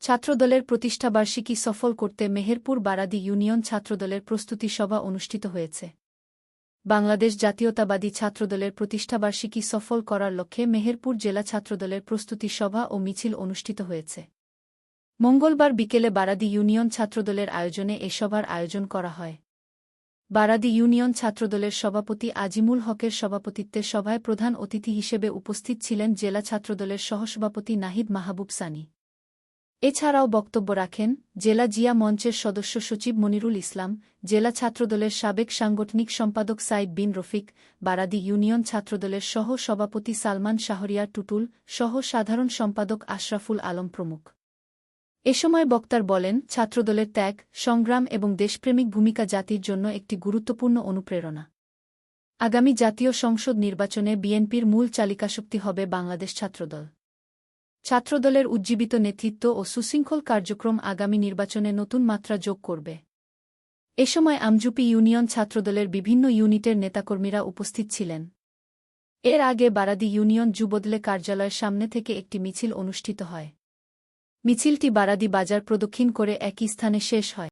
ছাত্রদলের প্রতিষ্ঠাবার্ষিকী সফল করতে মেহেরপুর বারাদি ইউনিয়ন ছাত্রদলের প্রস্তুতি সভা অনুষ্ঠিত হয়েছে। বাংলাদেশ জাতীয়তাবাদী ছাত্রদলের প্রতিষ্ঠাবার্ষিকী সফল করার লক্ষ্যে মেহেরপুর জেলা ছাত্রদলের প্রস্তুতি সভা ও মিছিল অনুষ্ঠিত হয়েছে। মঙ্গলবার বিকেলে বারাদি ইউনিয়ন ছাত্রদলের আয়োজনে এ সভার আয়োজন করা হয়। বারাদি ইউনিয়ন ছাত্রদলের সভাপতি আজিমুল হকের সভাপতিত্বে সভায় প্রধান অতিথি হিসেবে উপস্থিত ছিলেন জেলা ছাত্রদলের সহসভাপতি নাহিদ মাহবুব সানি। এছাড়াও বক্তব্য রাখেন জেলা জিয়া মঞ্চের সদস্য সচিব মনিরুল ইসলাম, জেলা ছাত্রদলের সাবেক সাংগঠনিক সম্পাদক সাইদ বিন রফিক, বারাদি ইউনিয়ন ছাত্রদলের সহ সভাপতি সালমান শাহরিয়ার টুটুল সহ সাধারণ সম্পাদক আশরাফুল আলম প্রমুখ। এ সময় বক্তার বলেন, ছাত্রদলের ত্যাগ, সংগ্রাম এবং দেশপ্রেমিক ভূমিকা জাতির জন্য একটি গুরুত্বপূর্ণ অনুপ্রেরণা। আগামী জাতীয় সংসদ নির্বাচনে বিএনপির মূল চালিকাশক্তি হবে বাংলাদেশ ছাত্রদল। ছাত্রদলের উজ্জীবিত নেতৃত্ব ও সুশৃঙ্খল কার্যক্রম আগামী নির্বাচনে নতুন মাত্রা যোগ করবে। এ সময় আমজুপি ইউনিয়ন ছাত্রদলের বিভিন্ন ইউনিটের নেতাকর্মীরা উপস্থিত ছিলেন। এর আগে বারাদি ইউনিয়ন যুবদলে কার্যালয়ের সামনে থেকে একটি মিছিল অনুষ্ঠিত হয়। মিছিলটি বারাদি বাজার প্রদক্ষিণ করে একই স্থানে শেষ হয়।